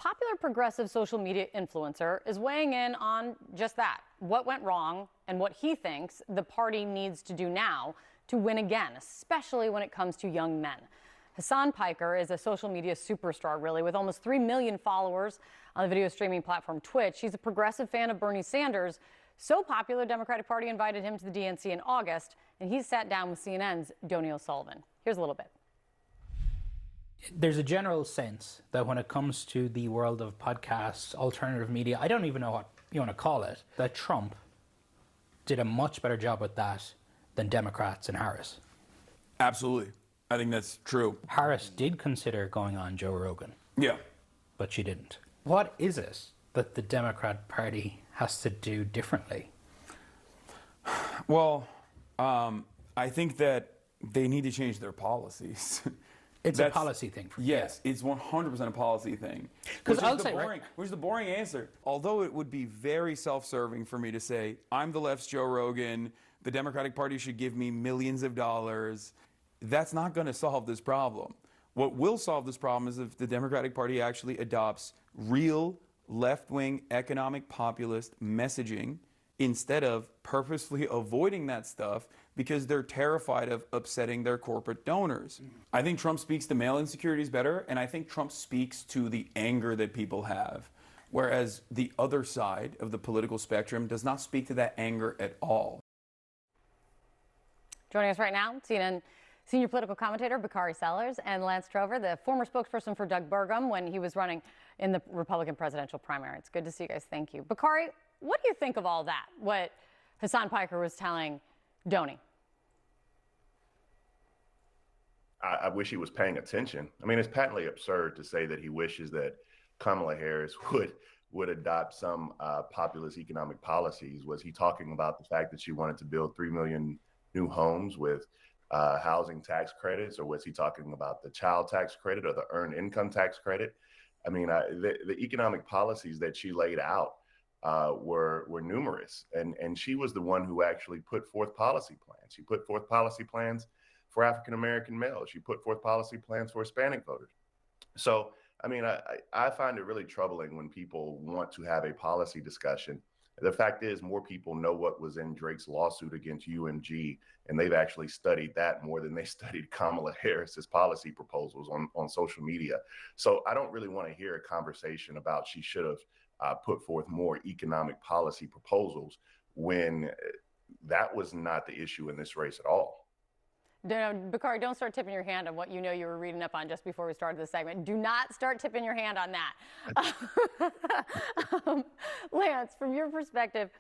popular progressive social media influencer is weighing in on just that, what went wrong and what he thinks the party needs to do now to win again, especially when it comes to young men. Hasan Piker is a social media superstar, really, with almost 3 million followers on the video streaming platform Twitch. He's a progressive fan of Bernie Sanders, so popular Democratic Party invited him to the DNC in August, and he sat down with CNN's Donny O'Sullivan. Here's a little bit. There's a general sense that when it comes to the world of podcasts, alternative media, I don't even know what you want to call it, that Trump did a much better job at that than Democrats and Harris. Absolutely. I think that's true. Harris did consider going on Joe Rogan. Yeah. But she didn't. What is it that the Democrat Party has to do differently? Well, I think that they need to change their policies. It's a policy thing for me. Yes, it's 100% a policy thing. Which is the boring answer. Although it would be very self-serving for me to say, I'm the left's Joe Rogan, the Democratic Party should give me millions of dollars. That's not going to solve this problem. What will solve this problem is if the Democratic Party actually adopts real left-wing economic populist messaging instead of purposefully avoiding that stuff because they're terrified of upsetting their corporate donors. I think Trump speaks to male insecurities better, and I think Trump speaks to the anger that people have, whereas the other side of the political spectrum does not speak to that anger at all. Joining us right now, CNN senior political commentator Bakari Sellers and Lance Trover, the former spokesperson for Doug Burgum when he was running in the Republican presidential primary. It's good to see you guys. Thank you. Bakari, what do you think of all that, what Hasan Piker was telling Donny? I wish he was paying attention. I mean, it's patently absurd to say that he wishes that Kamala Harris would adopt some populist economic policies. Was he talking about the fact that she wanted to build 3 million new homes with housing tax credits, or was he talking about the child tax credit or the earned income tax credit? I mean, the economic policies that she laid out were numerous, and she was the one who actually put forth policy plans. She put forth policy plans for African-American males. She put forth policy plans for Hispanic voters. So, I mean, I find it really troubling when people want to have a policy discussion. The fact is, more people know what was in Drake's lawsuit against UMG, and they've actually studied that more than they studied Kamala Harris's policy proposals on social media. So I don't really want to hear a conversation about she should have put forth more economic policy proposals when that was not the issue in this race at all. Bakari, don't start tipping your hand on what you know you were reading up on just before we started the segment. Do not start tipping your hand on that. Lance, from your perspective,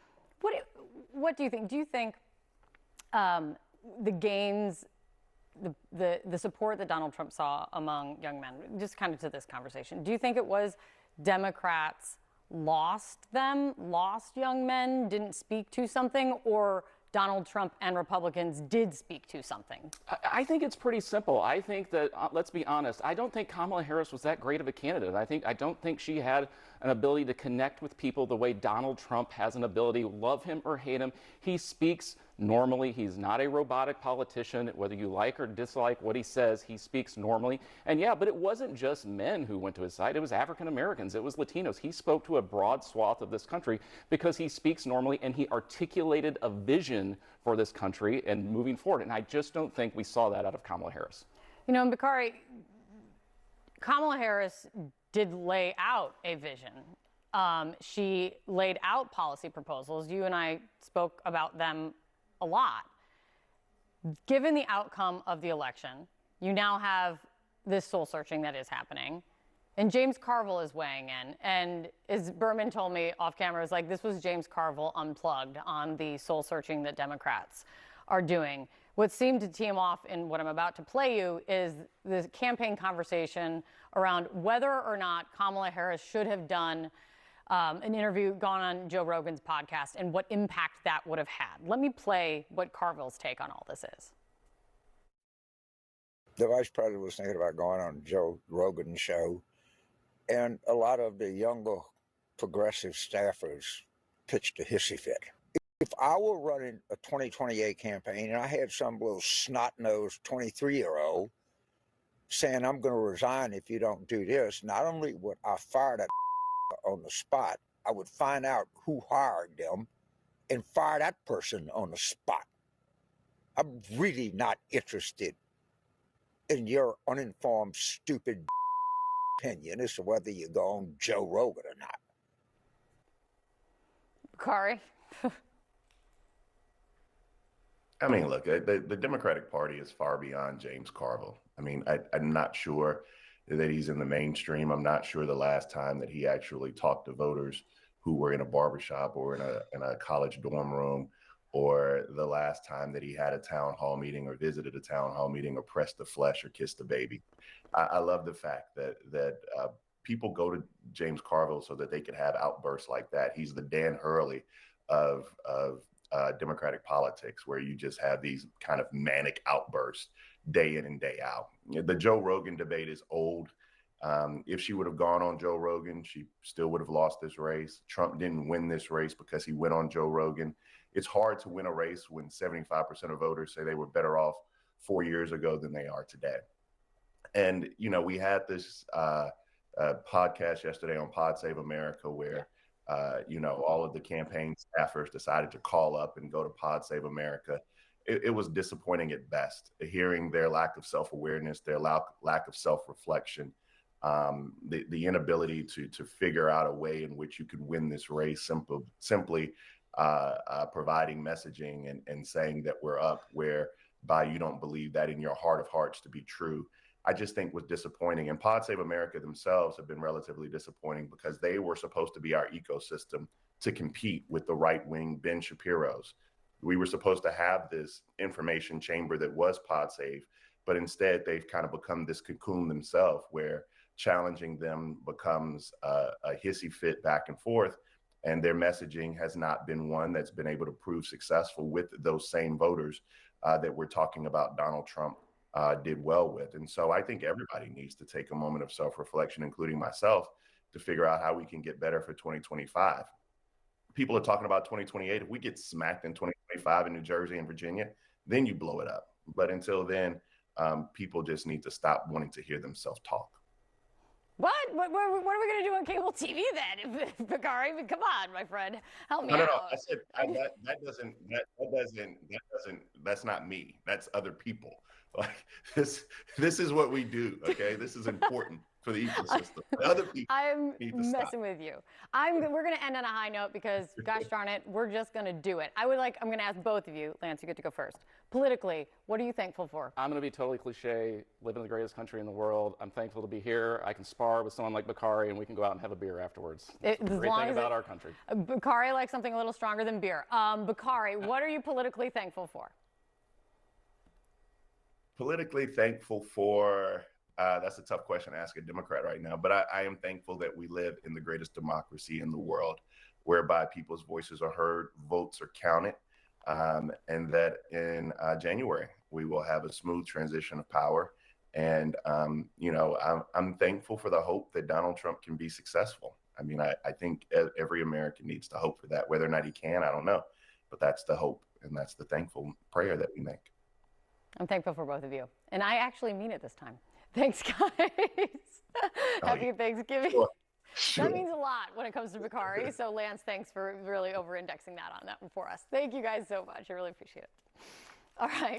what do you think? Do you think the gains, the support that Donald Trump saw among young men, just kind of to this conversation, do you think it was Democrats lost young men, didn't speak to something, or Donald Trump and Republicans did speak to something? I think it's pretty simple. I think that, let's be honest, I don't think Kamala Harris was that great of a candidate. I don't think she had an ability to connect with people the way Donald Trump has an ability. Love him or hate him, he speaks normally. He's not a robotic politician. Whether you like or dislike what he says, he speaks normally. And yeah, but it wasn't just men who went to his side. It was African Americans. It was Latinos. He spoke to a broad swath of this country because he speaks normally, and he articulated a vision for this country and moving forward. And I just don't think we saw that out of Kamala Harris. You know, Bakari, Kamala Harris did lay out a vision. She laid out policy proposals. You and I spoke about them a lot. Given the outcome of the election, you now have this soul searching that is happening, and James Carville is weighing in. And as Berman told me off camera, it's like this was James Carville unplugged on the soul searching that Democrats are doing. What seemed to tee him off in what I'm about to play you is the campaign conversation around whether or not Kamala Harris should have done an interview, gone on Joe Rogan's podcast, and what impact that would have had. Let me play what Carville's take on all this is. The vice president was thinking about going on Joe Rogan's show, and a lot of the younger progressive staffers pitched a hissy fit. If I were running a 2028 campaign and I had some little snot-nosed 23-year-old saying, I'm going to resign if you don't do this, not only would I fire that on the spot, I would find out who hired them and fire that person on the spot. I'm really not interested in your uninformed, stupid opinion as to whether you go on Joe Rogan or not. Bakari? I mean, look, the Democratic Party is far beyond James Carville. I mean, I'm not sure that he's in the mainstream. I'm not sure the last time that he actually talked to voters who were in a barbershop or in a college dorm room, or the last time that he had a town hall meeting or visited a town hall meeting or pressed the flesh or kissed a baby. I love the fact that people go to James Carville so that they can have outbursts like that. He's the Dan Hurley of Democratic politics, where you just have these kind of manic outbursts day in and day out. The Joe Rogan debate is old. If she would have gone on Joe Rogan, she still would have lost this race. Trump didn't win this race because he went on Joe Rogan. It's hard to win a race when 75% of voters say they were better off 4 years ago than they are today. And, you know, we had this podcast yesterday on Pod Save America where, you know, all of the campaign staffers decided to call up and go to Pod Save America. It was disappointing at best, hearing their lack of self-awareness, their lack of self-reflection, the inability to figure out a way in which you could win this race simply providing messaging and saying that we're up, whereby you don't believe that in your heart of hearts to be true. I just think was disappointing. And Pod Save America themselves have been relatively disappointing because they were supposed to be our ecosystem to compete with the right-wing Ben Shapiro's. We were supposed to have this information chamber that was Pod Save, but instead they've kind of become this cocoon themselves where challenging them becomes a hissy fit back and forth. And their messaging has not been one that's been able to prove successful with those same voters that we're talking about Donald Trump did well with. And so I think everybody needs to take a moment of self-reflection, including myself, to figure out how we can get better for 2025. People are talking about 2028. If we get smacked in 2025 in New Jersey and Virginia, then you blow it up. But until then, people just need to stop wanting to hear themselves talk. What are we going to do on cable TV then? Bakari, come on, my friend, help me out. No. I said that's not me. That's other people. Like this is what we do. Okay, this is important for the ecosystem. Other people I'm need to stop. messing with you. We're going to end on a high note because, gosh darn it, we're just going to do it. I'm going to ask both of you. Lance, you get to go first. Politically, what are you thankful for? I'm going to be totally cliche. Live in the greatest country in the world. I'm thankful to be here. I can spar with someone like Bakari, and we can go out and have a beer afterwards. It's the great thing about our country. Bakari likes something a little stronger than beer. Bakari, what are you politically thankful for? Politically thankful for, that's a tough question to ask a Democrat right now, but I am thankful that we live in the greatest democracy in the world, whereby people's voices are heard, votes are counted, and that in January, we will have a smooth transition of power. And, you know, I'm thankful for the hope that Donald Trump can be successful. I mean, I think every American needs to hope for that. Whether or not he can, I don't know, but that's the hope, and that's the thankful prayer that we make. I'm thankful for both of you. And I actually mean it this time. Thanks, guys. Happy Thanksgiving. Sure. That means a lot when it comes to Bakari. So, Lance, thanks for really over-indexing that on that one for us. Thank you guys so much. I really appreciate it. All right.